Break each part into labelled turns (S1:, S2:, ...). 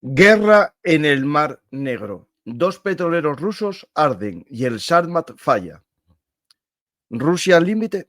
S1: Guerra en el Mar Negro. 2 petroleros rusos arden y el Sarmat falla. Rusia al límite.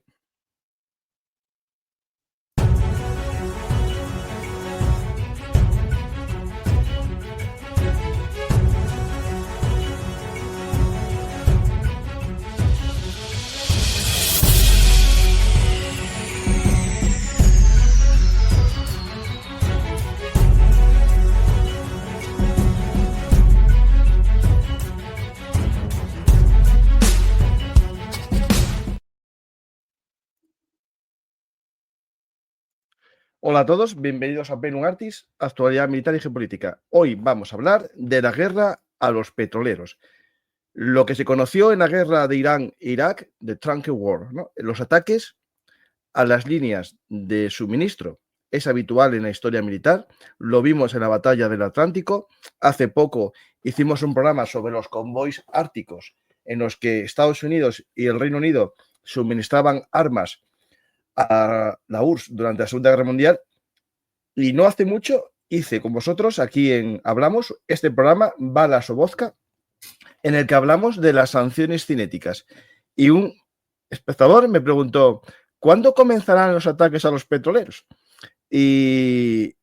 S1: Hola a todos, bienvenidos a Penum Artis, actualidad militar y geopolítica. Hoy vamos a hablar de la guerra a los petroleros. Lo que se conoció en la guerra de Irán-Irak, de Trunking War, ¿no? Los ataques a las líneas de suministro es habitual en la historia militar. Lo vimos en la batalla del Atlántico. Hace poco hicimos un programa sobre los convoys árticos en los que Estados Unidos y el Reino Unido suministraban armas a la URSS durante la Segunda Guerra Mundial. Y no hace mucho hice con vosotros, aquí en Hablamos, este programa Bala Sobozka, en el que hablamos de las sanciones cinéticas. Y un espectador me preguntó, ¿cuándo comenzarán los ataques a los petroleros? Y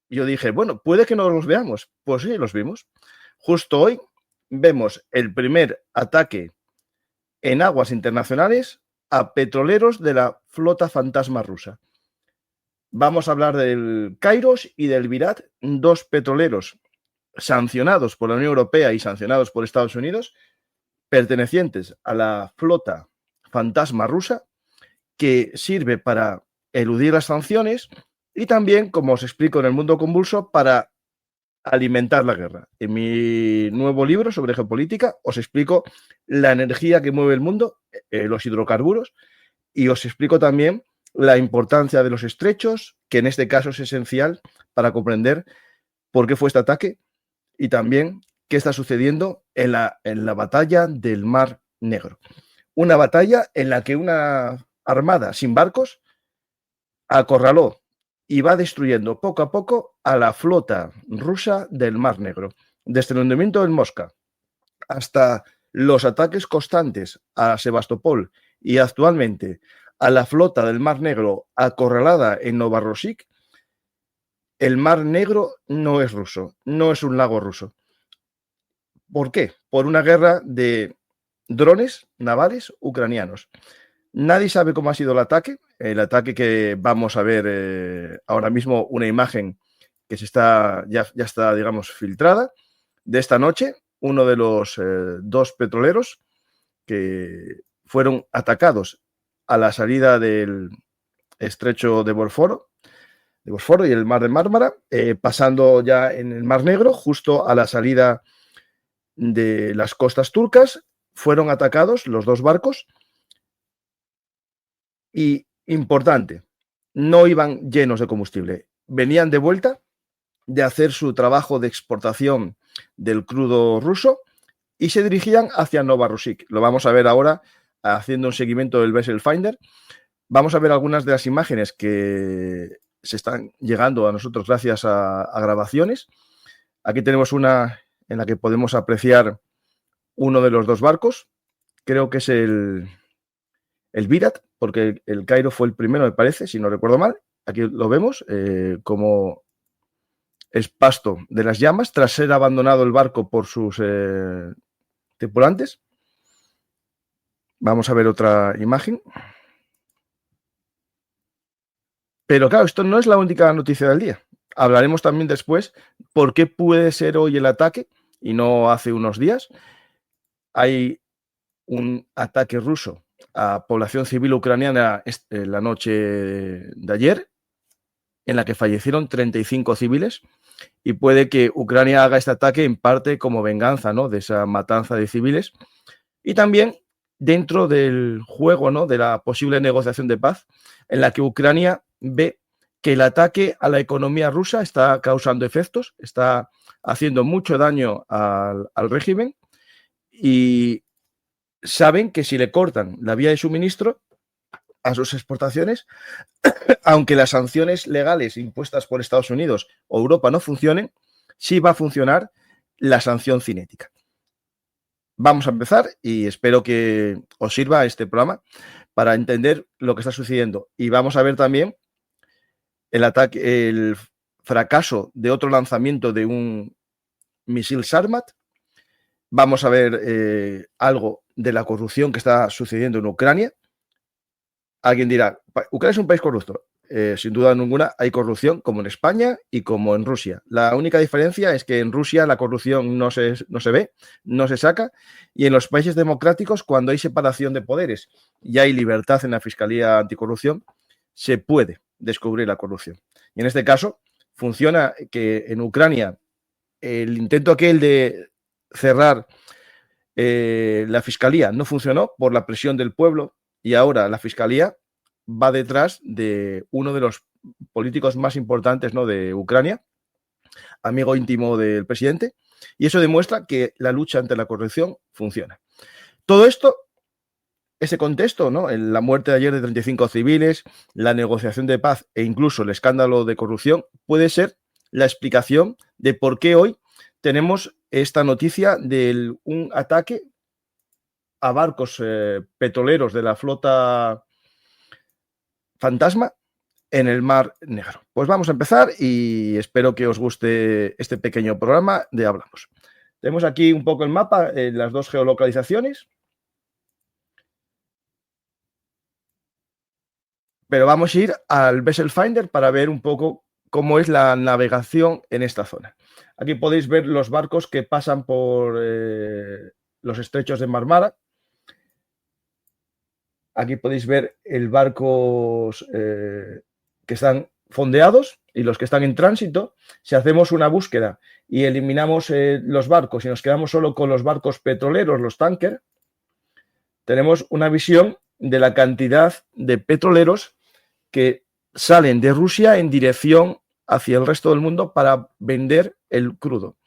S1: yo dije, bueno, puede que no los veamos. Pues sí, los vimos. Justo hoy vemos el primer ataque en aguas internacionales a petroleros de la flota fantasma rusa. Vamos a hablar del Kairos y del Virat, 2 petroleros sancionados por la Unión Europea y sancionados por Estados Unidos, pertenecientes a la flota fantasma rusa, que sirve para eludir las sanciones y también, como os explico en El Mundo Convulso, para alimentar la guerra. En mi nuevo libro sobre geopolítica os explico la energía que mueve el mundo, los hidrocarburos, y os explico también la importancia de los estrechos, que en este caso es esencial para comprender por qué fue este ataque y también qué está sucediendo en la batalla del Mar Negro. Una batalla en la que una armada sin barcos acorraló y va destruyendo poco a poco a la flota rusa del Mar Negro. Desde el hundimiento del Mosca hasta los ataques constantes a Sebastopol y actualmente a la flota del Mar Negro acorralada en Novorossiysk, el Mar Negro no es ruso, no es un lago ruso. ¿Por qué? Por una guerra de drones navales ucranianos. Nadie sabe cómo ha sido el ataque que vamos a ver ahora mismo, una imagen que ya está, digamos, filtrada de esta noche, uno de los 2 petroleros que fueron atacados a la salida del estrecho de Bósforo y el mar de Mármara, pasando ya en el Mar Negro, justo a la salida de las costas turcas, fueron atacados los 2 barcos. Y importante, no iban llenos de combustible, venían de vuelta de hacer su trabajo de exportación del crudo ruso y se dirigían hacia Novorossiysk. Lo vamos a ver ahora haciendo un seguimiento del Vessel Finder. Vamos a ver algunas de las imágenes que se están llegando a nosotros gracias a grabaciones. Aquí tenemos una en la que podemos apreciar uno de los 2 barcos. Creo que es el Virat, porque el Cairo fue el primero, me parece, si no recuerdo mal. Aquí lo vemos, como es pasto de las llamas, tras ser abandonado el barco por sus tripulantes. Vamos a ver otra imagen. Pero claro, esto no es la única noticia del día. Hablaremos también después por qué puede ser hoy el ataque y no hace unos días. Hay un ataque ruso a población civil ucraniana la noche de ayer, en la que fallecieron 35 civiles, y puede que Ucrania haga este ataque en parte como venganza, ¿no?, de esa matanza de civiles, y también dentro del juego, ¿no?, de la posible negociación de paz, en la que Ucrania ve que el ataque a la economía rusa está causando efectos, está haciendo mucho daño al régimen, y saben que si le cortan la vía de suministro, a sus exportaciones, aunque las sanciones legales impuestas por Estados Unidos o Europa no funcionen, sí va a funcionar la sanción cinética. Vamos a empezar y espero que os sirva este programa para entender lo que está sucediendo. Y vamos a ver también el fracaso de otro lanzamiento de un misil Sarmat. Vamos a ver algo de la corrupción que está sucediendo en Ucrania. Alguien dirá, Ucrania es un país corrupto. Sin duda ninguna hay corrupción como en España y como en Rusia. La única diferencia es que en Rusia la corrupción no se ve, no se saca, y en los países democráticos, cuando hay separación de poderes y hay libertad en la Fiscalía Anticorrupción, se puede descubrir la corrupción. Y en este caso funciona que en Ucrania el intento aquel de cerrar la Fiscalía no funcionó por la presión del pueblo, y ahora la Fiscalía va detrás de uno de los políticos más importantes, ¿no?, de Ucrania, amigo íntimo del presidente, y eso demuestra que la lucha ante la corrupción funciona. Todo esto, ese contexto, ¿no?, en la muerte de ayer de 35 civiles, la negociación de paz e incluso el escándalo de corrupción, puede ser la explicación de por qué hoy tenemos esta noticia de un ataque a barcos petroleros de la flota Fantasma en el Mar Negro. Pues vamos a empezar y espero que os guste este pequeño programa de Hablamos. Tenemos aquí un poco el mapa, las dos geolocalizaciones. Pero vamos a ir al Vessel Finder para ver un poco cómo es la navegación en esta zona. Aquí podéis ver los barcos que pasan por los estrechos de Marmara. Aquí podéis ver el barcos que están fondeados y los que están en tránsito. Si hacemos una búsqueda y eliminamos los barcos y nos quedamos solo con los barcos petroleros, los tankers, tenemos una visión de la cantidad de petroleros que salen de Rusia en dirección hacia el resto del mundo para vender el crudo.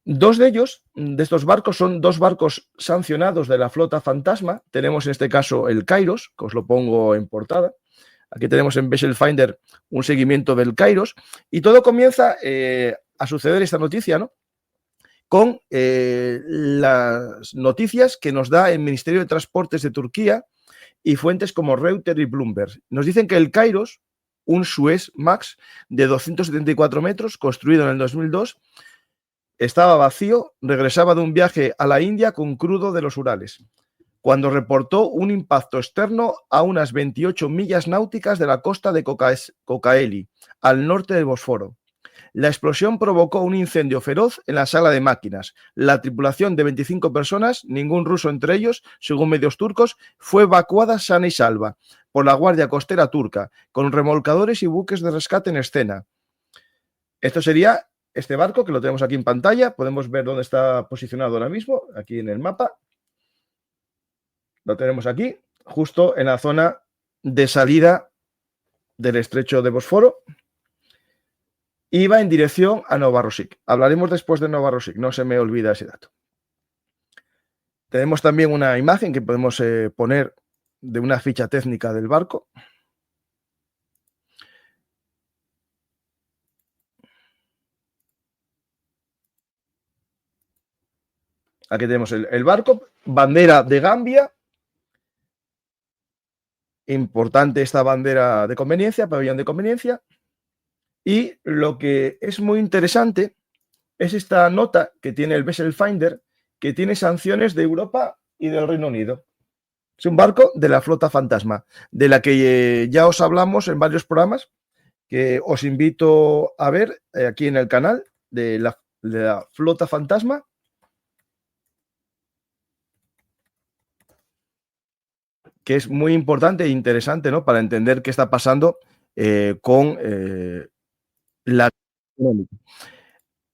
S1: Dos de ellos, de estos barcos, son dos barcos sancionados de la flota Fantasma. Tenemos en este caso el Kairos, que os lo pongo en portada. Aquí tenemos en Vessel Finder un seguimiento del Kairos. Y todo comienza a suceder esta noticia, ¿no?, con las noticias que nos da el Ministerio de Transportes de Turquía y fuentes como Reuters y Bloomberg. Nos dicen que el Kairos, un Suez Max de 274 metros, construido en el 2002, estaba vacío, regresaba de un viaje a la India con crudo de los Urales, cuando reportó un impacto externo a unas 28 millas náuticas de la costa de Kocaeli, al norte del Bósforo. La explosión provocó un incendio feroz en la sala de máquinas. La tripulación de 25 personas, ningún ruso entre ellos, según medios turcos, fue evacuada sana y salva por la Guardia Costera turca, con remolcadores y buques de rescate en escena. Esto sería este barco, que lo tenemos aquí en pantalla. Podemos ver dónde está posicionado ahora mismo, aquí en el mapa. Lo tenemos aquí, justo en la zona de salida del estrecho de Bósforo. Iba en dirección a Novorossiysk. Hablaremos después de Novorossiysk, no se me olvida ese dato. Tenemos también una imagen que podemos poner de una ficha técnica del barco. Aquí tenemos el barco, bandera de Gambia. Importante esta bandera de conveniencia, pabellón de conveniencia. Y lo que es muy interesante es esta nota que tiene el Vessel Finder, que tiene sanciones de Europa y del Reino Unido. Es un barco de la flota Fantasma, de la que ya os hablamos en varios programas, que os invito a ver aquí en el canal de la flota Fantasma. Que es muy importante e interesante, ¿no?, para entender qué está pasando con la económica.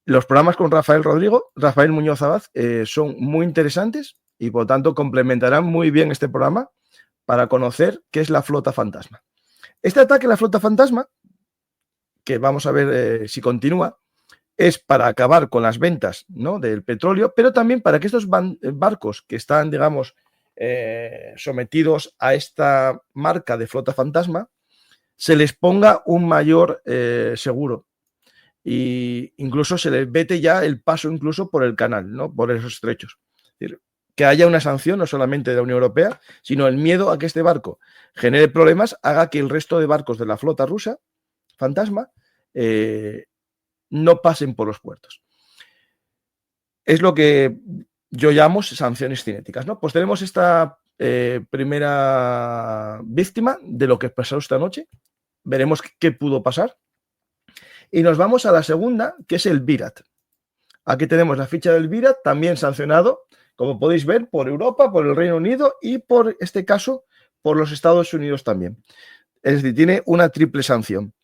S1: Los programas con Rafael Muñoz Abad, son muy interesantes y por tanto complementarán muy bien este programa para conocer qué es la flota Fantasma. Este ataque a la flota Fantasma, que vamos a ver si continúa, es para acabar con las ventas, ¿no?, del petróleo, pero también para que estos barcos que están, digamos, sometidos a esta marca de flota fantasma, se les ponga un mayor seguro. Y incluso se les vete ya el paso incluso por el canal, ¿no? Por esos estrechos. Es decir, que haya una sanción no solamente de la Unión Europea, sino el miedo a que este barco genere problemas haga que el resto de barcos de la flota rusa, fantasma, no pasen por los puertos. Es lo que yo llamo sanciones cinéticas, ¿no? Pues tenemos esta primera víctima de lo que pasó esta noche. Veremos qué pudo pasar. Y nos vamos a la segunda, que es el Virat. Aquí tenemos la ficha del Virat, también sancionado, como podéis ver, por Europa, por el Reino Unido y por este caso, por los Estados Unidos también. Es decir, tiene una triple sanción.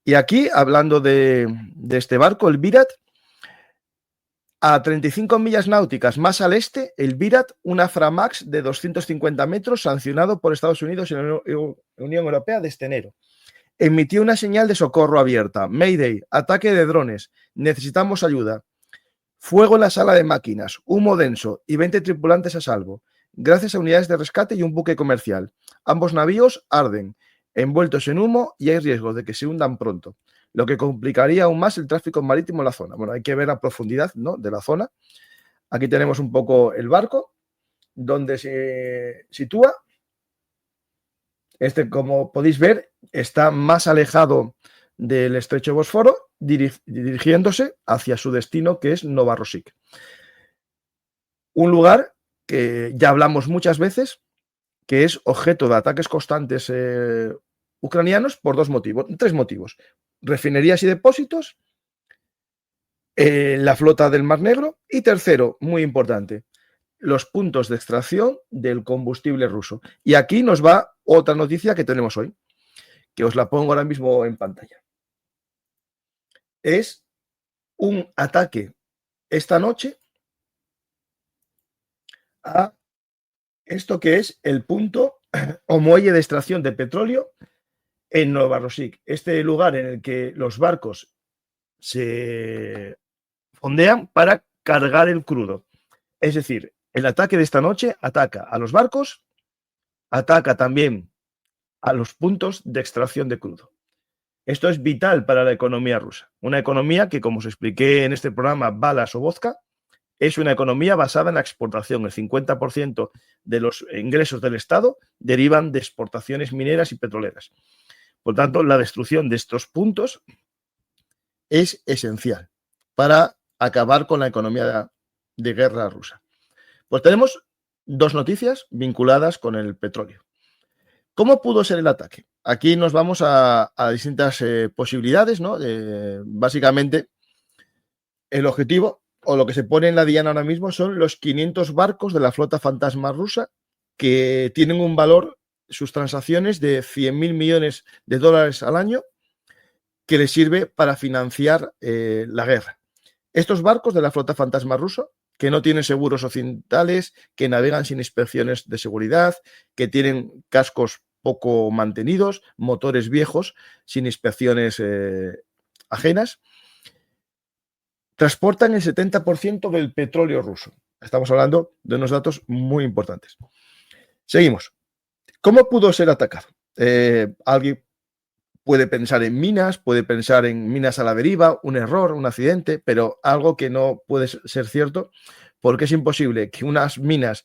S1: Y aquí, hablando de este barco, el Virat, a 35 millas náuticas más al este, el Virat, un Aframax de 250 metros, sancionado por Estados Unidos y la Unión Europea desde enero. Emitió una señal de socorro abierta. Mayday, ataque de drones. Necesitamos ayuda. Fuego en la sala de máquinas. Humo denso y 20 tripulantes a salvo. Gracias a unidades de rescate y un buque comercial. Ambos navíos arden, envueltos en humo y hay riesgo de que se hundan pronto, lo que complicaría aún más el tráfico marítimo en la zona. Bueno, hay que ver la profundidad, ¿no?, de la zona. Aquí tenemos un poco el barco, donde se sitúa. Como podéis ver, está más alejado del estrecho de Bósforo, dirigiéndose hacia su destino, que es Novorossiysk. Un lugar que ya hablamos muchas veces, que es objeto de ataques constantes ucranianos por tres motivos. Refinerías y depósitos, la flota del Mar Negro y tercero, muy importante, los puntos de extracción del combustible ruso. Y aquí nos va otra noticia que tenemos hoy, que os la pongo ahora mismo en pantalla. Es un ataque esta noche a esto que es el punto o muelle de extracción de petróleo en Novorossiysk. Este lugar en el que los barcos se fondean para cargar el crudo. Es decir, el ataque de esta noche ataca a los barcos, ataca también a los puntos de extracción de crudo. Esto es vital para la economía rusa. Una economía que, como os expliqué en este programa Bala Sobotka, es una economía basada en la exportación. El 50% de los ingresos del Estado derivan de exportaciones mineras y petroleras. Por tanto, la destrucción de estos puntos es esencial para acabar con la economía de guerra rusa. Pues tenemos dos noticias vinculadas con el petróleo. ¿Cómo pudo ser el ataque? Aquí nos vamos a distintas posibilidades, ¿no? Básicamente, el objetivo o lo que se pone en la diana ahora mismo son los 500 barcos de la flota fantasma rusa que tienen un valor, sus transacciones, de 100.000 millones de dólares al año, que les sirve para financiar la guerra. Estos barcos de la flota fantasma rusa, que no tienen seguros occidentales, que navegan sin inspecciones de seguridad, que tienen cascos poco mantenidos, motores viejos, sin inspecciones ajenas, transportan el 70% del petróleo ruso. Estamos hablando de unos datos muy importantes. Seguimos. ¿Cómo pudo ser atacado? Alguien puede pensar en minas, puede pensar en minas a la deriva, un error, un accidente, pero algo que no puede ser cierto, porque es imposible que unas minas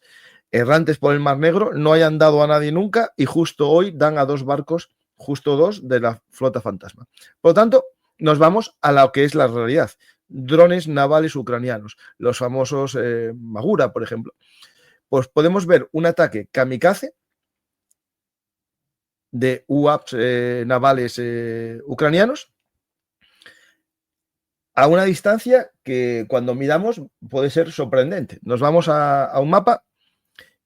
S1: errantes por el Mar Negro no hayan dado a nadie nunca y justo hoy dan a dos barcos, justo dos, de la flota fantasma. Por lo tanto, nos vamos a lo que es la realidad. Drones navales ucranianos, los famosos Magura, por ejemplo. Pues podemos ver un ataque kamikaze de UAVs navales ucranianos a una distancia que cuando midamos puede ser sorprendente. Nos vamos a un mapa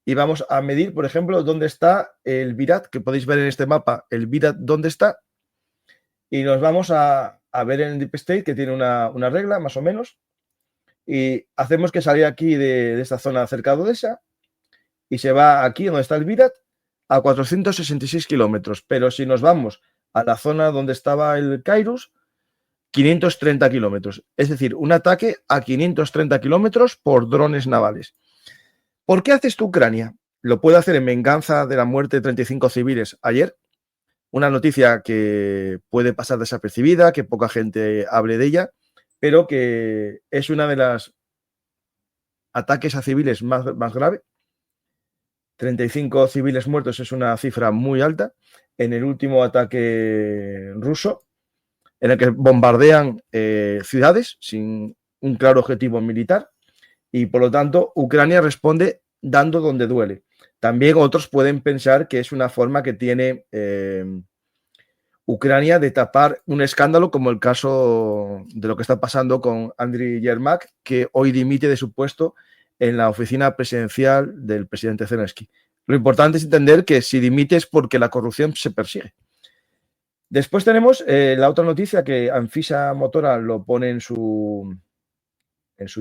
S1: y vamos a medir, por ejemplo, dónde está el Virat, que podéis ver en este mapa el Virat dónde está, y nos vamos a ver en el Deep State, que tiene una regla más o menos, y hacemos que salga aquí de esta zona cerca de Odessa y se va aquí donde está el Virat a 466 kilómetros, pero si nos vamos a la zona donde estaba el Kairos, 530 kilómetros. Es decir, un ataque a 530 kilómetros por drones navales. ¿Por qué hace esto Ucrania? lo puede hacer en venganza de la muerte de 35 civiles ayer. Una noticia que puede pasar desapercibida, que poca gente hable de ella, pero que es una de las ataques a civiles más grave. 35 civiles muertos es una cifra muy alta. En el último ataque ruso, en el que bombardean ciudades sin un claro objetivo militar, y por lo tanto Ucrania responde dando donde duele. También otros pueden pensar que es una forma que tiene Ucrania de tapar un escándalo como el caso de lo que está pasando con Andriy Yermak, que hoy dimite de su puesto en la oficina presidencial del presidente Zelensky. Lo importante es entender que si dimite es porque la corrupción se persigue. Después tenemos la otra noticia que Anfisa Motora lo pone en su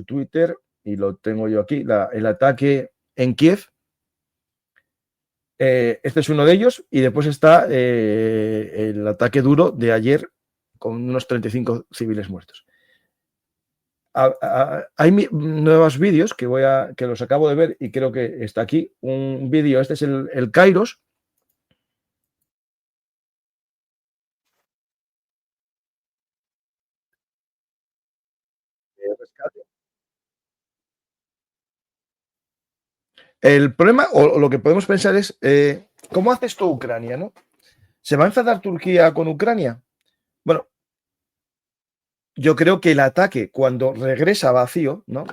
S1: Twitter, y lo tengo yo aquí, el ataque en Kiev. Este es uno de ellos, y después está el ataque duro de ayer con unos 35 civiles muertos. Hay nuevos vídeos que los acabo de ver y creo que está aquí. Un vídeo, este es el Kairos. El problema, o lo que podemos pensar es, ¿cómo hace esto Ucrania, no? ¿Se va a enfadar Turquía con Ucrania? Bueno, yo creo que el ataque, cuando regresa vacío, ¿no?,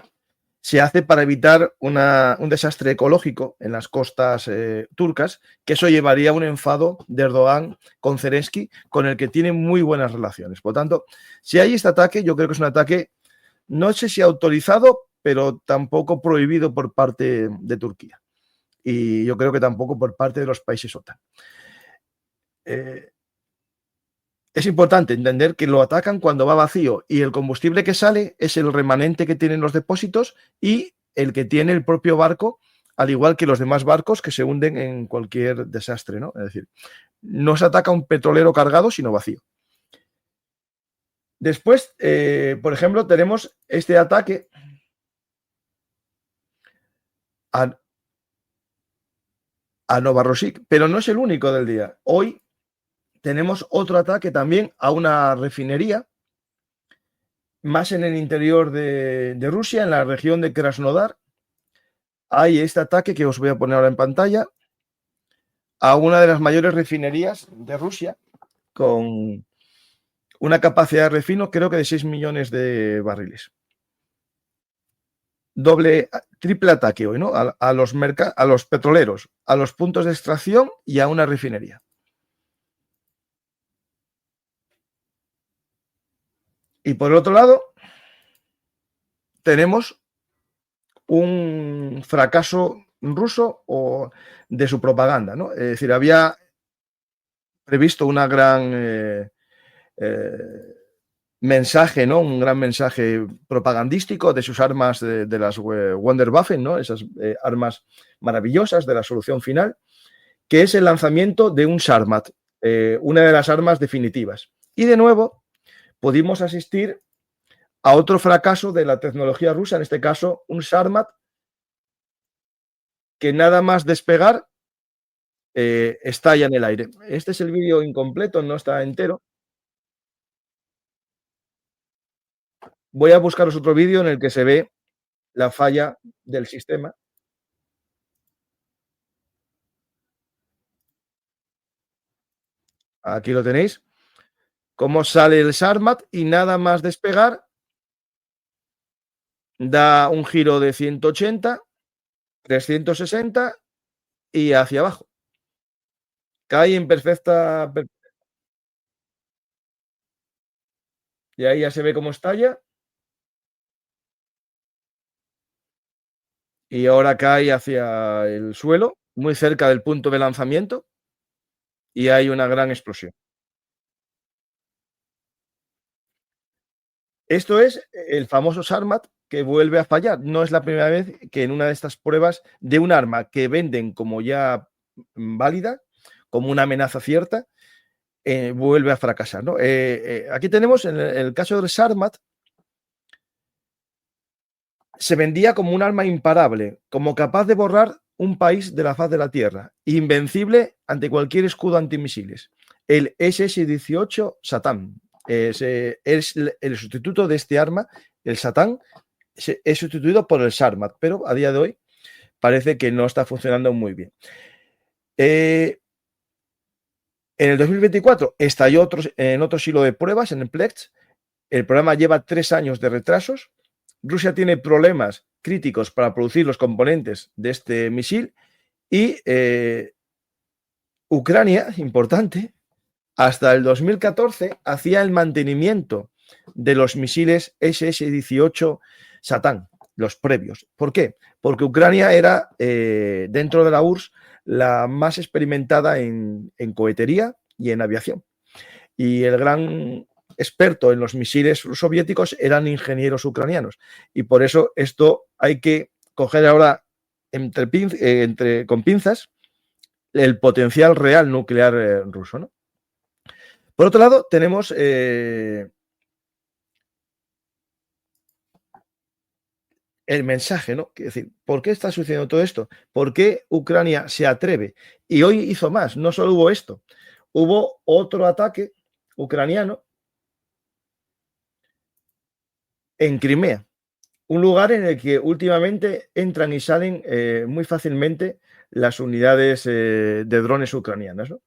S1: se hace para evitar un desastre ecológico en las costas turcas, que eso llevaría a un enfado de Erdogan con Zelensky, con el que tiene muy buenas relaciones. Por lo tanto, si hay este ataque, yo creo que es un ataque, no sé si autorizado, pero tampoco prohibido por parte de Turquía. Y yo creo que tampoco por parte de los países OTAN. Es importante entender que lo atacan cuando va vacío, y el combustible que sale es el remanente que tienen los depósitos y el que tiene el propio barco, al igual que los demás barcos que se hunden en cualquier desastre, ¿no? Es decir, no se ataca un petrolero cargado, sino vacío. Después, por ejemplo, tenemos este ataque a Novorossiysk, pero no es el único del día. Hoy tenemos otro ataque también a una refinería, más en el interior de Rusia, en la región de Krasnodar. Hay este ataque que os voy a poner ahora en pantalla a una de las mayores refinerías de Rusia, con una capacidad de refino creo que de 6 millones de barriles. Triple ataque hoy, ¿no? A los petroleros, a los puntos de extracción y a una refinería. Y por el otro lado, tenemos un fracaso ruso de su propaganda, ¿no? Es decir, había previsto una gran mensaje, ¿no? Un gran mensaje propagandístico de sus armas, de las Wunderwaffen, ¿no? Esas armas maravillosas de la solución final, que es el lanzamiento de un Sarmat, una de las armas definitivas. Y de nuevo, pudimos asistir a otro fracaso de la tecnología rusa, en este caso, un Sarmat que nada más despegar estalla en el aire. Este es el vídeo incompleto, no está entero. Voy a buscaros otro vídeo en el que se ve la falla del sistema. Aquí lo tenéis. Cómo sale el Sarmat y nada más despegar, da un giro de 180, 360 y hacia abajo. Cae en perfecta. Y ahí ya se ve cómo estalla. Y ahora cae hacia el suelo, muy cerca del punto de lanzamiento, y hay una gran explosión. Esto es el famoso Sarmat que vuelve a fallar. No es la primera vez que en una de estas pruebas de un arma que venden como ya válida, como una amenaza cierta, vuelve a fracasar, ¿no? Aquí tenemos, en el caso del Sarmat, se vendía como un arma imparable, como capaz de borrar un país de la faz de la Tierra, invencible ante cualquier escudo antimisiles. El SS-18 Satán. Es el sustituto de este arma, el Satán, es sustituido por el Sarmat, pero a día de hoy parece que no está funcionando muy bien. En el 2024 estalló en otro silo de pruebas, en el Plex. El programa lleva 3 años de retrasos. Rusia tiene problemas críticos para producir los componentes de este misil y Ucrania, importante, hasta el 2014 hacía el mantenimiento de los misiles SS-18 Satán, los previos. ¿Por qué? Porque Ucrania era, dentro de la URSS, la más experimentada en cohetería y en aviación. Y el gran experto en los misiles soviéticos eran ingenieros ucranianos. Y por eso esto hay que coger ahora con pinzas el potencial real nuclear ruso, ¿no? Por otro lado, tenemos el mensaje, ¿no? Es decir, ¿por qué está sucediendo todo esto? ¿Por qué Ucrania se atreve? Y hoy hizo más, no solo hubo esto, hubo otro ataque ucraniano en Crimea, un lugar en el que últimamente entran y salen muy fácilmente las unidades de drones ucranianas, ¿no?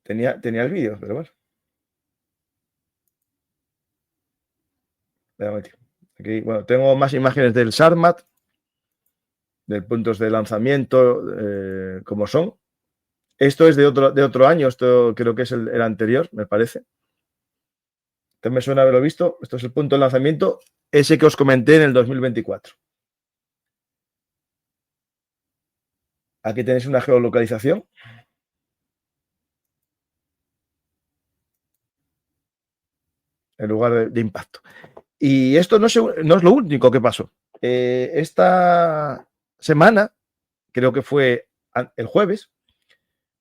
S1: Tenía el vídeo, pero bueno. Aquí, bueno, tengo más imágenes del Sarmat, de puntos de lanzamiento, como son. Esto es de otro año, esto creo que es el anterior, me parece. Entonces me suena haberlo visto. Esto es el punto de lanzamiento, ese que os comenté en el 2024. Aquí tenéis una geolocalización. El lugar de impacto. Y esto no es lo único que pasó. Esta semana, creo que fue el jueves,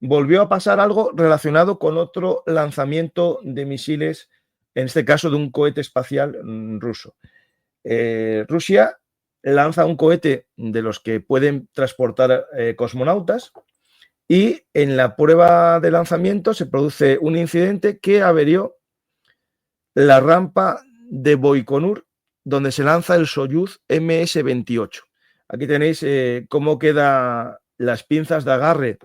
S1: volvió a pasar algo relacionado con otro lanzamiento de misiles, en este caso de un cohete espacial ruso. Rusia lanza un cohete de los que pueden transportar cosmonautas y en la prueba de lanzamiento se produce un incidente que averió la rampa de Baikonur, donde se lanza el Soyuz MS-28. Aquí tenéis cómo quedan las pinzas de agarre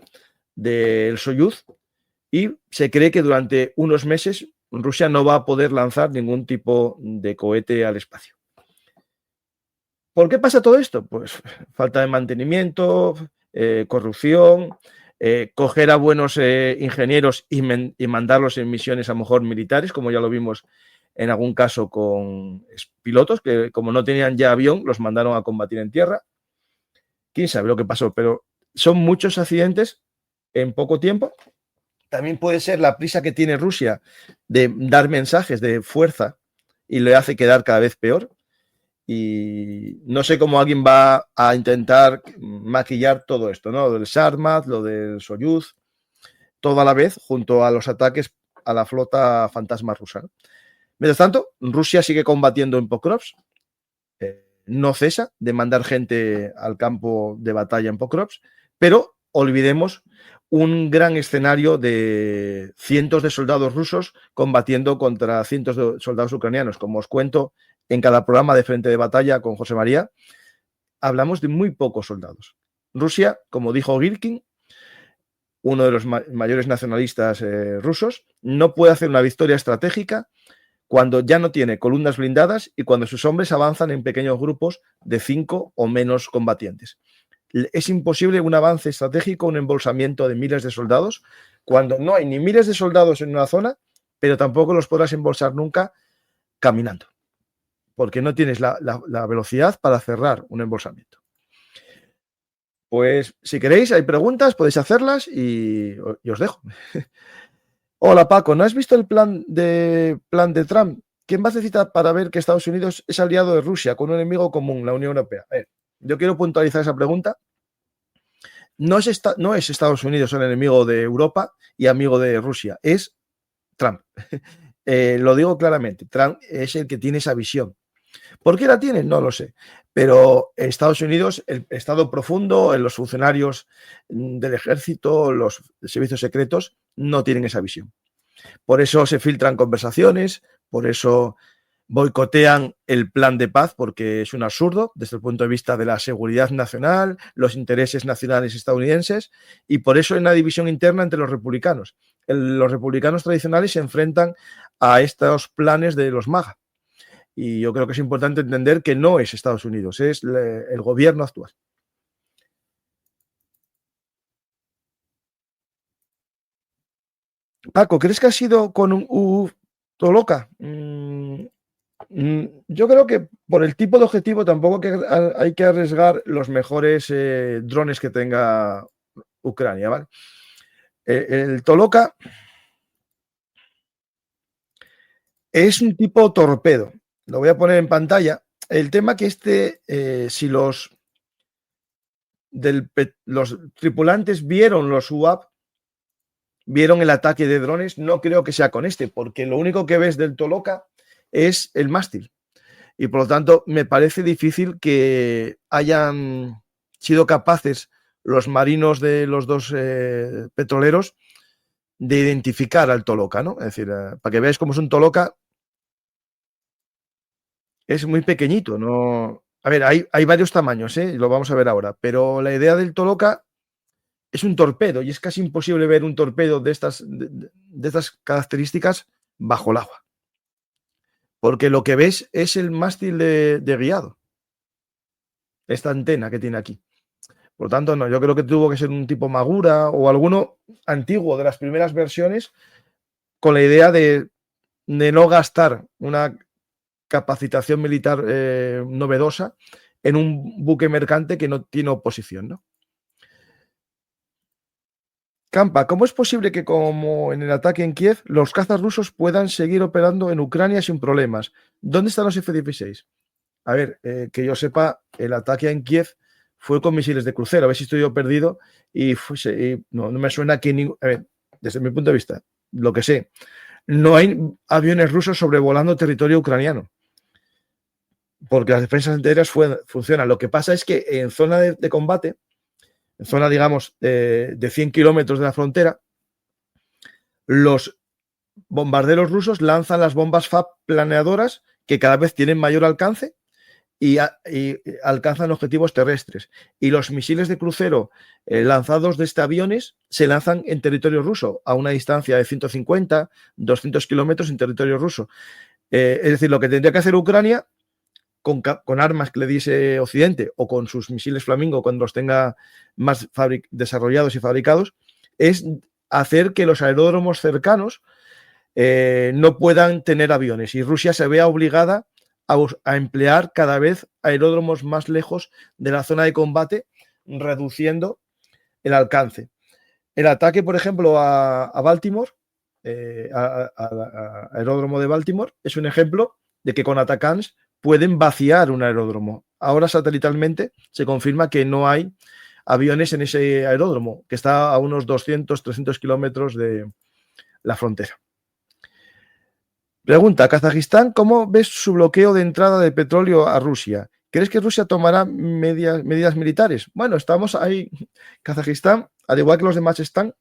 S1: del Soyuz y se cree que durante unos meses Rusia no va a poder lanzar ningún tipo de cohete al espacio. ¿Por qué pasa todo esto? Pues falta de mantenimiento, corrupción, coger a buenos ingenieros y mandarlos en misiones a lo mejor militares, como ya lo vimos en algún caso con pilotos que como no tenían ya avión, los mandaron a combatir en tierra. Quién sabe lo que pasó, pero son muchos accidentes en poco tiempo. También puede ser la prisa que tiene Rusia de dar mensajes de fuerza y le hace quedar cada vez peor. Y no sé cómo alguien va a intentar maquillar todo esto, ¿no? Lo del Sarmat, lo del Soyuz, todo a la vez, junto a los ataques a la flota fantasma rusa, ¿no? Mientras tanto, Rusia sigue combatiendo en Pokrovsk, no cesa de mandar gente al campo de batalla en Pokrovsk, pero olvidemos un gran escenario de cientos de soldados rusos combatiendo contra cientos de soldados ucranianos. Como os cuento en cada programa de Frente de Batalla con José María, hablamos de muy pocos soldados. Rusia, como dijo Girkin, uno de los mayores nacionalistas rusos, no puede hacer una victoria estratégica cuando ya no tiene columnas blindadas y cuando sus hombres avanzan en pequeños grupos de 5 o menos combatientes. Es imposible un avance estratégico, un embolsamiento de miles de soldados, cuando no hay ni miles de soldados en una zona, pero tampoco los podrás embolsar nunca caminando, porque no tienes la velocidad para cerrar un embolsamiento. Pues si queréis, hay preguntas, podéis hacerlas y os dejo. Hola Paco, ¿no has visto el plan de Trump? ¿Qué más necesita para ver que Estados Unidos es aliado de Rusia con un enemigo común, la Unión Europea? Yo quiero puntualizar esa pregunta. No es Estados Unidos el enemigo de Europa y amigo de Rusia, es Trump. Lo digo claramente, Trump es el que tiene esa visión. ¿Por qué la tienen? No lo sé. Pero en Estados Unidos, el Estado profundo, los funcionarios del ejército, los servicios secretos, no tienen esa visión. Por eso se filtran conversaciones, por eso boicotean el plan de paz, porque es un absurdo desde el punto de vista de la seguridad nacional, los intereses nacionales estadounidenses, y por eso hay una división interna entre los republicanos. Los republicanos tradicionales se enfrentan a estos planes de los MAGA. Y yo creo que es importante entender que no es Estados Unidos, es el gobierno actual. Paco, ¿crees que ha sido con un Toloca? Yo creo que por el tipo de objetivo tampoco hay que arriesgar los mejores drones que tenga Ucrania, ¿vale? El Toloca es un tipo torpedo. Lo voy a poner en pantalla. El tema que si los tripulantes vieron los UAV, vieron el ataque de drones, no creo que sea con porque lo único que ves del Toloca es el mástil. Y por lo tanto, me parece difícil que hayan sido capaces los marinos de los dos petroleros de identificar al Toloca, ¿no? Es decir, para que veáis cómo es un Toloca, es muy pequeñito, ¿no? A ver, hay varios tamaños, lo vamos a ver ahora, pero la idea del Toloca es un torpedo y es casi imposible ver un torpedo de estas características bajo el agua. Porque lo que ves es el mástil de guiado, esta antena que tiene aquí. Por lo tanto, no, yo creo que tuvo que ser un tipo Magura o alguno antiguo de las primeras versiones con la idea de no gastar una capacitación militar novedosa en un buque mercante que no tiene oposición, ¿no? Campa, ¿cómo es posible que, como en el ataque en Kiev, los cazas rusos puedan seguir operando en Ucrania sin problemas? ¿Dónde están los F-16? A ver, que yo sepa, el ataque en Kiev fue con misiles de crucero. A ver si estoy yo perdido y no me suena que a ver, desde mi punto de vista, lo que sé, no hay aviones rusos sobrevolando territorio ucraniano, porque las defensas antiaéreas funcionan. Lo que pasa es que en zona de combate, en zona, digamos, de 100 kilómetros de la frontera, los bombarderos rusos lanzan las bombas FAB planeadoras que cada vez tienen mayor alcance y alcanzan objetivos terrestres. Y los misiles de crucero lanzados desde aviones se lanzan en territorio ruso a una distancia de 150, 200 kilómetros en territorio ruso. Es decir, lo que tendría que hacer Ucrania con armas que le diese Occidente o con sus misiles Flamingo cuando los tenga más desarrollados y fabricados, es hacer que los aeródromos cercanos no puedan tener aviones y Rusia se vea obligada a emplear cada vez aeródromos más lejos de la zona de combate, reduciendo el alcance. El ataque, por ejemplo, a Baltimore, al aeródromo de Baltimore, es un ejemplo de que con Atacams pueden vaciar un aeródromo. Ahora satelitalmente se confirma que no hay aviones en ese aeródromo, que está a unos 200, 300 kilómetros de la frontera. Pregunta, Kazajistán, ¿cómo ves su bloqueo de entrada de petróleo a Rusia? ¿Crees que Rusia tomará medidas militares? Bueno, estamos ahí. Kazajistán, al igual que los demás están,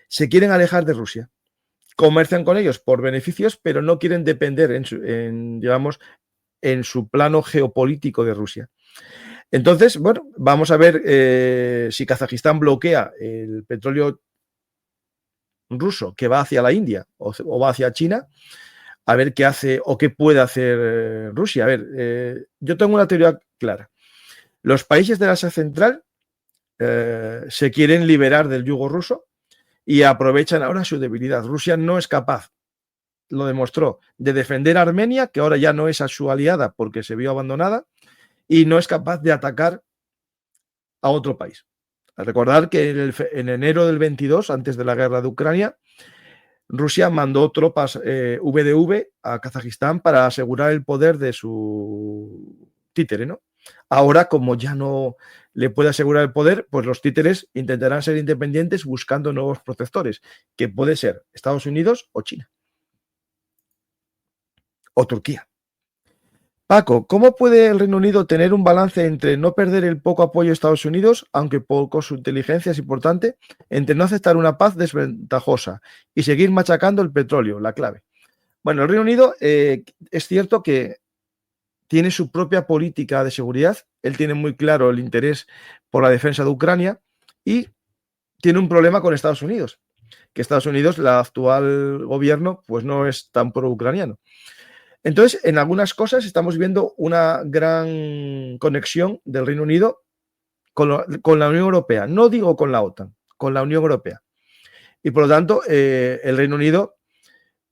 S1: se quieren alejar de Rusia. Comercian con ellos por beneficios, pero no quieren depender en su plano geopolítico de Rusia. Entonces, bueno, vamos a ver si Kazajistán bloquea el petróleo ruso que va hacia la India o va hacia China, a ver qué hace o qué puede hacer Rusia. A ver, yo tengo una teoría clara. Los países de Asia Central se quieren liberar del yugo ruso y aprovechan ahora su debilidad. Rusia no es capaz, lo demostró, de defender a Armenia, que ahora ya no es a su aliada porque se vio abandonada, y no es capaz de atacar a otro país. A recordar que en enero del 22, antes de la guerra de Ucrania, Rusia mandó tropas VDV a Kazajistán para asegurar el poder de su títere, ¿no? Ahora, como ya no le puede asegurar el poder, pues los títeres intentarán ser independientes buscando nuevos protectores, que puede ser Estados Unidos o China. O Turquía. Paco, ¿cómo puede el Reino Unido tener un balance entre no perder el poco apoyo de Estados Unidos, aunque poco su inteligencia es importante, entre no aceptar una paz desventajosa y seguir machacando el petróleo, la clave? Bueno, el Reino Unido es cierto que tiene su propia política de seguridad, él tiene muy claro el interés por la defensa de Ucrania y tiene un problema con Estados Unidos, que Estados Unidos, el actual gobierno, pues no es tan pro-ucraniano. Entonces, en algunas cosas estamos viendo una gran conexión del Reino Unido con la Unión Europea. No digo con la OTAN, con la Unión Europea. Y por lo tanto, el Reino Unido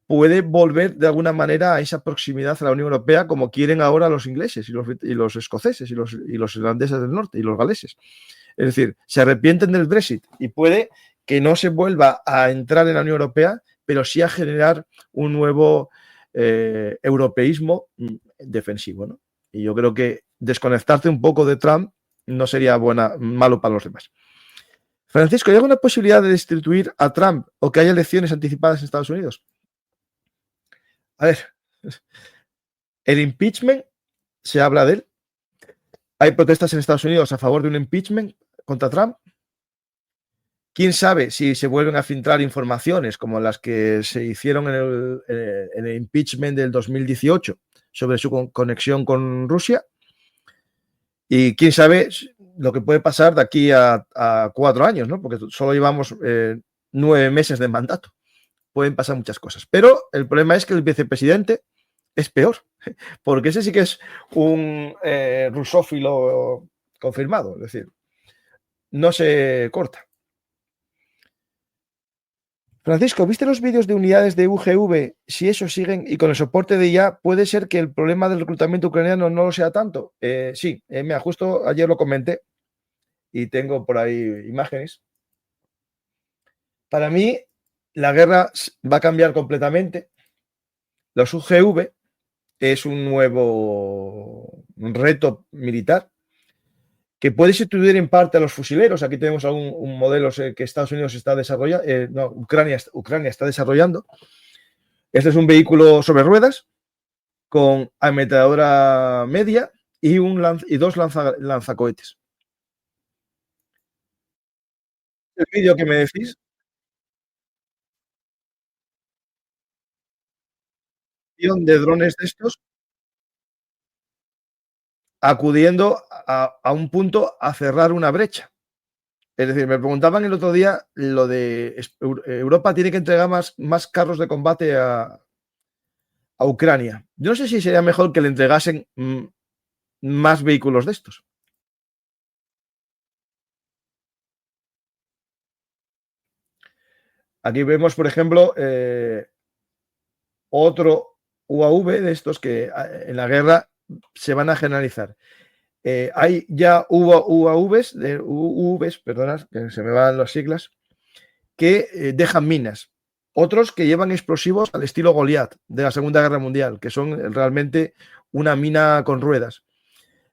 S1: puede volver de alguna manera a esa proximidad a la Unión Europea como quieren ahora los ingleses y los escoceses y los irlandeses del norte y los galeses. Es decir, se arrepienten del Brexit y puede que no se vuelva a entrar en la Unión Europea, pero sí a generar un nuevo europeísmo defensivo, ¿no? Y yo creo que desconectarte un poco de Trump no sería malo para los demás. Francisco, ¿hay alguna posibilidad de destituir a Trump o que haya elecciones anticipadas en Estados Unidos? A ver, el impeachment, se habla de él. Hay protestas en Estados Unidos a favor de un impeachment contra Trump. ¿Quién sabe si se vuelven a filtrar informaciones como las que se hicieron en el impeachment del 2018 sobre su conexión con Rusia? Y quién sabe lo que puede pasar de aquí a 4 años, ¿no? Porque solo llevamos 9 meses de mandato. Pueden pasar muchas cosas. Pero el problema es que el vicepresidente es peor, porque ese sí que es un rusófilo confirmado, es decir, no se corta. Francisco, ¿viste los vídeos de unidades de UGV? Si eso siguen y con el soporte de IA, ¿puede ser que el problema del reclutamiento ucraniano no lo sea tanto? Sí, mira, justo ayer lo comenté y tengo por ahí imágenes. Para mí, la guerra va a cambiar completamente. Los UGV es un nuevo reto militar que puede sustituir en parte a los fusileros. Aquí tenemos un modelo que Estados Unidos está desarrollando, no, Ucrania está desarrollando. Este es un vehículo sobre ruedas con ametralladora media y, dos lanzacohetes. El vídeo que me decís de drones de estos acudiendo a un punto a cerrar una brecha. Es decir, me preguntaban el otro día lo de Europa tiene que entregar más carros de combate a Ucrania. Yo no sé si sería mejor que le entregasen más vehículos de estos. Aquí vemos, por ejemplo, otro UAV de estos que en la guerra se van a generalizar. Hay ya UAVs, perdonad, que se me van las siglas, que dejan minas. Otros que llevan explosivos al estilo Goliath de la Segunda Guerra Mundial, que son realmente una mina con ruedas.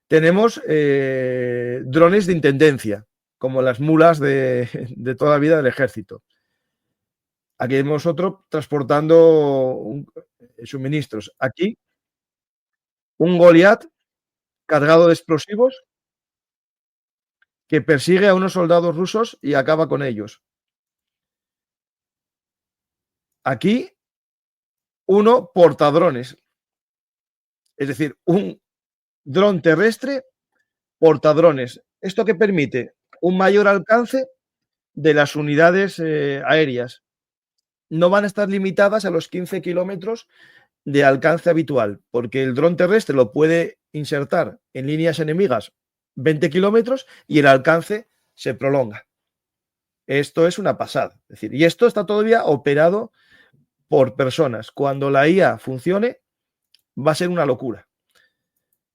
S1: Tenemos drones de intendencia, como las mulas de toda la vida del ejército. Aquí vemos otro transportando suministros. Aquí, un Goliath cargado de explosivos que persigue a unos soldados rusos y acaba con ellos. Aquí, uno portadrones, es decir, un dron terrestre portadrones. ¿Esto qué permite? Un mayor alcance de las unidades aéreas. No van a estar limitadas a los 15 kilómetros de alcance habitual, porque el dron terrestre lo puede insertar en líneas enemigas 20 kilómetros y el alcance se prolonga. Esto es una pasada. Es decir, y esto está todavía operado por personas. Cuando la IA funcione, va a ser una locura.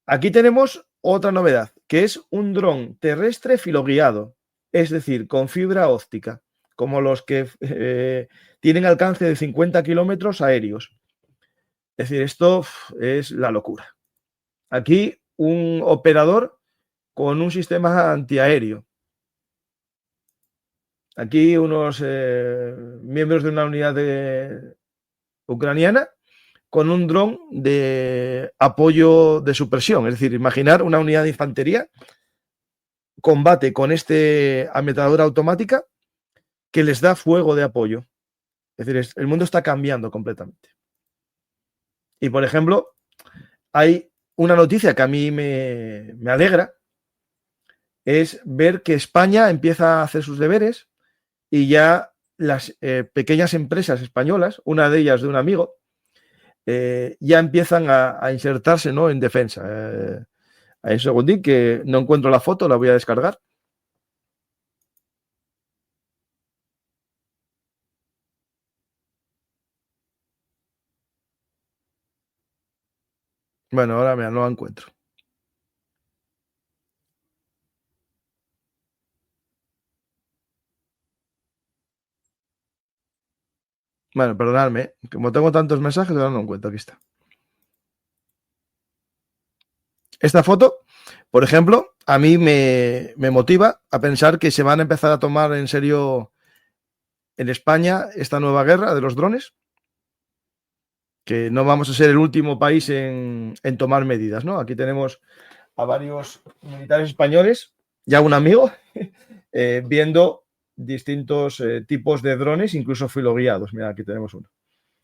S1: Aquí tenemos otra novedad, que es un dron terrestre filoguiado, es decir, con fibra óptica, como los que tienen alcance de 50 kilómetros aéreos. Es decir, esto es la locura. Aquí un operador con un sistema antiaéreo. Aquí unos miembros de una unidad ucraniana con un dron de apoyo de supresión. Es decir, imaginar una unidad de infantería combate con este ametralladora automática que les da fuego de apoyo. Es decir, el mundo está cambiando completamente. Y, por ejemplo, hay una noticia que a mí me alegra, es ver que España empieza a hacer sus deberes y ya las pequeñas empresas españolas, una de ellas de un amigo, ya empiezan a insertarse, ¿no?, en defensa. Hay un segundín que no encuentro la foto, la voy a descargar. Bueno, ahora mira, no la encuentro. Bueno, perdonadme, como tengo tantos mensajes, ahora no encuentro, aquí está. Esta foto, por ejemplo, a mí me motiva a pensar que se van a empezar a tomar en serio en España esta nueva guerra de los drones, que no vamos a ser el último país en tomar medidas, ¿no? Aquí tenemos a varios militares españoles, ya un amigo, viendo distintos tipos de drones, incluso filoguiados. Mira, aquí tenemos uno.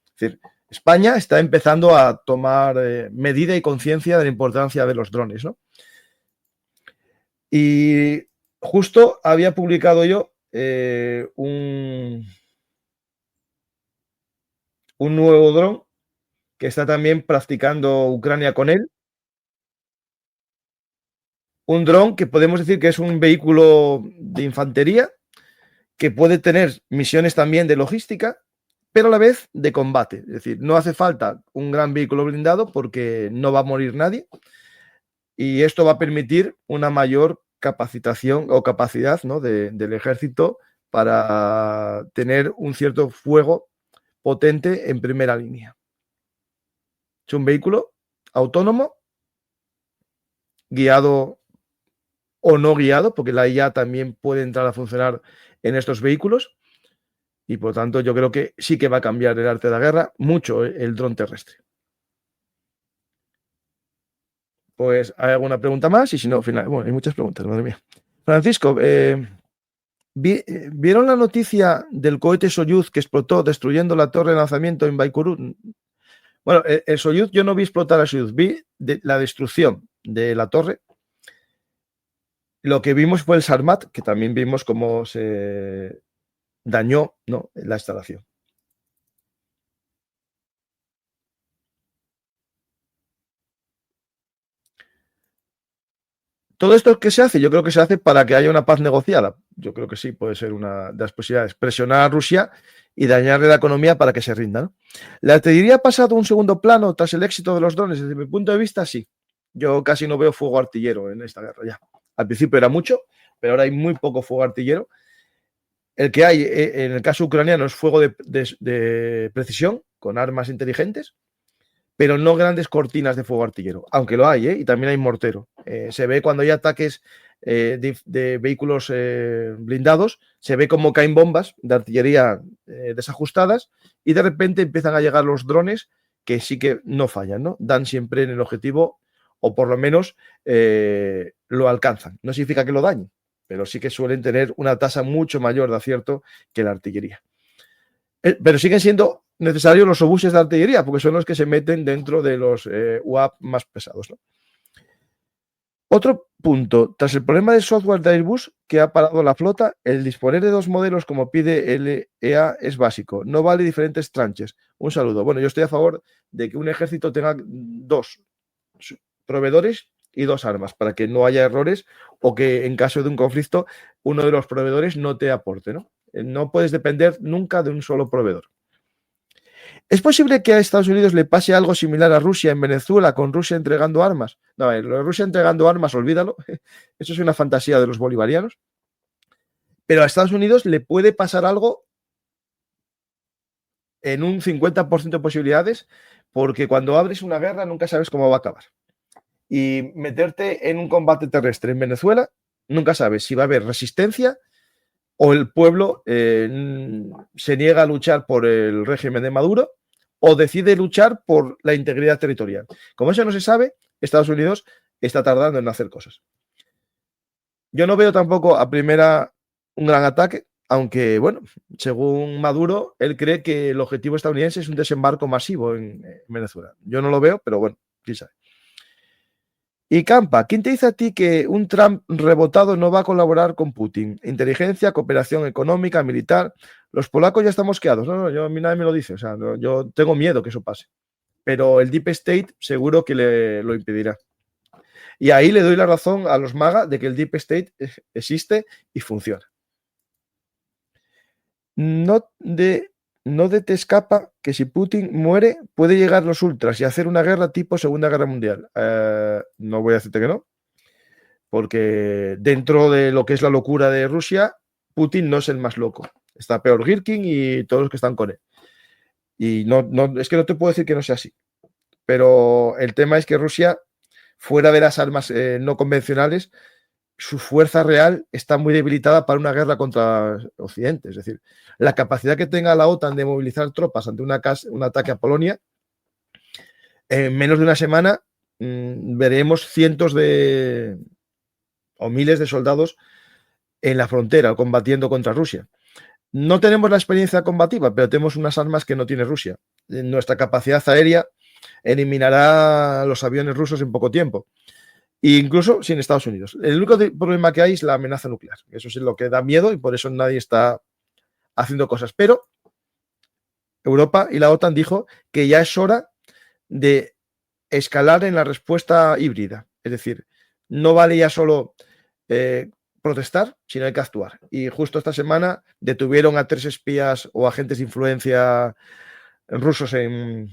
S1: Es decir, España está empezando a tomar medida y conciencia de la importancia de los drones, ¿no? Y justo había publicado yo un nuevo dron que está también practicando Ucrania con él. Un dron que podemos decir que es un vehículo de infantería que puede tener misiones también de logística, pero a la vez de combate. Es decir, no hace falta un gran vehículo blindado porque no va a morir nadie y esto va a permitir una mayor capacitación o capacidad, ¿no?, del ejército para tener un cierto fuego potente en primera línea. Es un vehículo autónomo, guiado o no guiado, porque la IA también puede entrar a funcionar en estos vehículos y por tanto yo creo que sí que va a cambiar el arte de la guerra mucho el dron terrestre. Pues hay alguna pregunta más y si no, final, bueno, hay muchas preguntas, madre mía. Francisco, ¿vieron la noticia del cohete Soyuz que explotó destruyendo la torre de lanzamiento en Baikonur? Bueno, el Soyuz, yo no vi explotar a Soyuz, vi la destrucción de la torre. Lo que vimos fue el Sarmat, que también vimos cómo se dañó, ¿no?, la instalación. Todo esto que se hace, yo creo que se hace para que haya una paz negociada. Yo creo que sí, puede ser una de las posibilidades. Presionar a Rusia y dañarle la economía para que se rinda, ¿no? ¿La artillería ha pasado a un segundo plano tras el éxito de los drones? Desde mi punto de vista, sí. Yo casi no veo fuego artillero en esta guerra ya. Al principio era mucho, pero ahora hay muy poco fuego artillero. El que hay en el caso ucraniano es fuego de precisión con armas inteligentes, pero no grandes cortinas de fuego artillero, aunque lo hay, y también hay mortero. Se ve cuando hay ataques de vehículos blindados, se ve como caen bombas de artillería desajustadas y de repente empiezan a llegar los drones que sí que no fallan, ¿no? Dan siempre en el objetivo o por lo menos lo alcanzan. No significa que lo dañen, pero sí que suelen tener una tasa mucho mayor de acierto que la artillería. Pero siguen siendo necesarios los obuses de artillería, porque son los que se meten dentro de los UAP más pesados, ¿no? Otro punto, tras el problema de software de Airbus que ha parado la flota, el disponer de dos modelos como pide el EA es básico, no vale diferentes tranches. Un saludo. Bueno, yo estoy a favor de que un ejército tenga dos proveedores y dos armas para que no haya errores o que en caso de un conflicto uno de los proveedores no te aporte, ¿no? No puedes depender nunca de un solo proveedor. ¿Es posible que a Estados Unidos le pase algo similar a Rusia en Venezuela, con Rusia entregando armas? No, lo de Rusia entregando armas, olvídalo. Eso es una fantasía de los bolivarianos. Pero a Estados Unidos le puede pasar algo en un 50% de posibilidades, porque cuando abres una guerra nunca sabes cómo va a acabar. Y meterte en un combate terrestre en Venezuela, nunca sabes si va a haber resistencia o el pueblo se niega a luchar por el régimen de Maduro, o decide luchar por la integridad territorial. Como eso no se sabe, Estados Unidos está tardando en hacer cosas. Yo no veo tampoco a primera un gran ataque, aunque, bueno, según Maduro, él cree que el objetivo estadounidense es un desembarco masivo en Venezuela. Yo no lo veo, pero bueno, quién sabe. Y Campa, ¿quién te dice a ti que un Trump rebotado no va a colaborar con Putin? Inteligencia, cooperación económica, militar. Los polacos ya están mosqueados. No, a mí nadie me lo dice. O sea, yo tengo miedo que eso pase. Pero el Deep State seguro que lo impedirá. Y ahí le doy la razón a los MAGA de que el Deep State existe y funciona. No te escapa que si Putin muere, puede llegar los ultras y hacer una guerra tipo Segunda Guerra Mundial. No voy a decirte que no, porque dentro de lo que es la locura de Rusia, Putin no es el más loco. Está peor Girkin y todos los que están con él. Y es que no te puedo decir que no sea así. Pero el tema es que Rusia, fuera de las armas no convencionales, su fuerza real está muy debilitada para una guerra contra Occidente. Es decir, la capacidad que tenga la OTAN de movilizar tropas ante un ataque a Polonia, en menos de una semana veremos cientos o miles de soldados en la frontera combatiendo contra Rusia. No tenemos la experiencia combativa, pero tenemos unas armas que no tiene Rusia. Nuestra capacidad aérea eliminará los aviones rusos en poco tiempo. Incluso sin Estados Unidos. El único problema que hay es la amenaza nuclear. Eso es lo que da miedo y por eso nadie está haciendo cosas. Pero Europa y la OTAN dijo que ya es hora de escalar en la respuesta híbrida. Es decir, no vale ya solo protestar, sino hay que actuar. Y justo esta semana detuvieron a 3 espías o agentes de influencia rusos en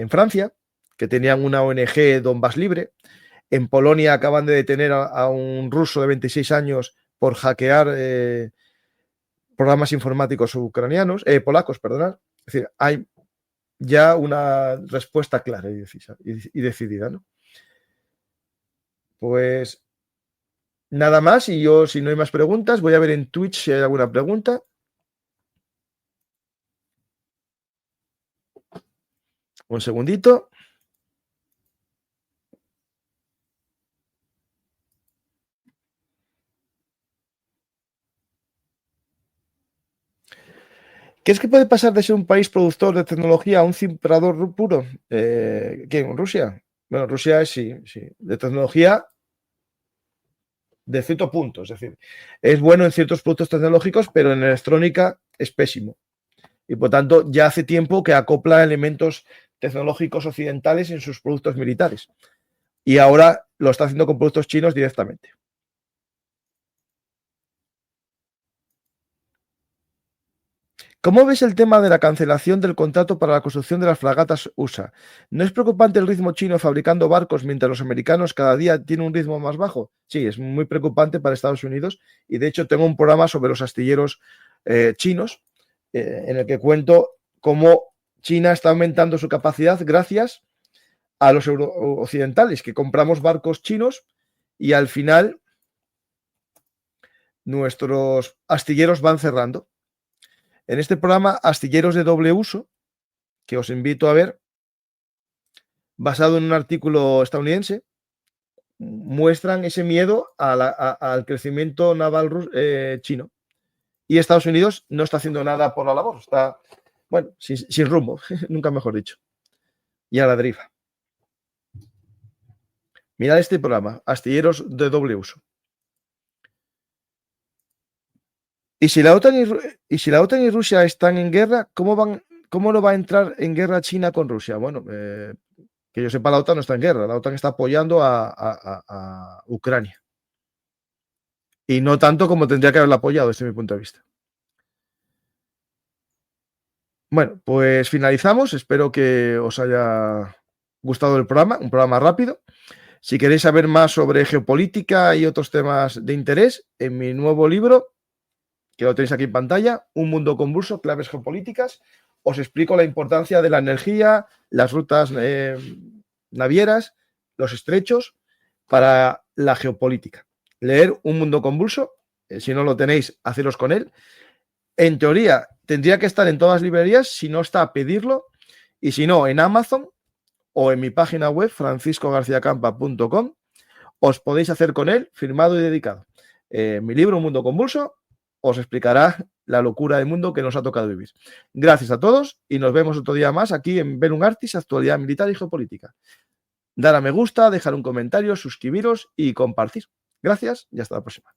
S1: Francia, que tenían una ONG Donbass Libre. En Polonia acaban de detener a un ruso de 26 años por hackear programas informáticos polacos, perdonad. Es decir, hay ya una respuesta clara y decidida, ¿no? Pues nada más, y yo, si no hay más preguntas, voy a ver en Twitch si hay alguna pregunta. Un segundito. ¿Crees que puede pasar de ser un país productor de tecnología a un comprador puro? ¿Quién? ¿Rusia? Bueno, Rusia es sí, de tecnología de cierto punto. Es decir, es bueno en ciertos productos tecnológicos, pero en electrónica es pésimo. Y por tanto, ya hace tiempo que acopla elementos tecnológicos occidentales en sus productos militares. Y ahora lo está haciendo con productos chinos directamente. ¿Cómo ves el tema de la cancelación del contrato para la construcción de las fragatas USA? ¿No es preocupante el ritmo chino fabricando barcos mientras los americanos cada día tienen un ritmo más bajo? Sí, es muy preocupante para Estados Unidos y de hecho tengo un programa sobre los astilleros chinos en el que cuento cómo China está aumentando su capacidad gracias a los occidentales, que compramos barcos chinos y al final nuestros astilleros van cerrando. En este programa, Astilleros de Doble Uso, que os invito a ver, basado en un artículo estadounidense, muestran ese miedo al crecimiento naval chino. Y Estados Unidos no está haciendo nada por la labor, está, bueno, sin rumbo, nunca mejor dicho. Y a la deriva. Mirad este programa, Astilleros de Doble Uso. Y si la OTAN y Rusia están en guerra, ¿cómo no va a entrar en guerra China con Rusia? Bueno, que yo sepa, la OTAN no está en guerra, la OTAN está apoyando a Ucrania. Y no tanto como tendría que haberla apoyado, desde mi punto de vista. Bueno, pues finalizamos. Espero que os haya gustado el programa, un programa rápido. Si queréis saber más sobre geopolítica y otros temas de interés, en mi nuevo libro, que lo tenéis aquí en pantalla, Un mundo convulso, claves geopolíticas, os explico la importancia de la energía, las rutas navieras, los estrechos para la geopolítica. Leer Un mundo convulso, si no lo tenéis, haceros con él. En teoría, tendría que estar en todas las librerías, si no está, pedirlo. Y si no, en Amazon o en mi página web franciscogarciacampa.com os podéis hacer con él, firmado y dedicado. Mi libro, Un mundo convulso, os explicará la locura del mundo que nos ha tocado vivir. Gracias a todos y nos vemos otro día más aquí en Bellum Artis, actualidad militar y geopolítica. Dar a me gusta, dejar un comentario, suscribiros y compartir. Gracias y hasta la próxima.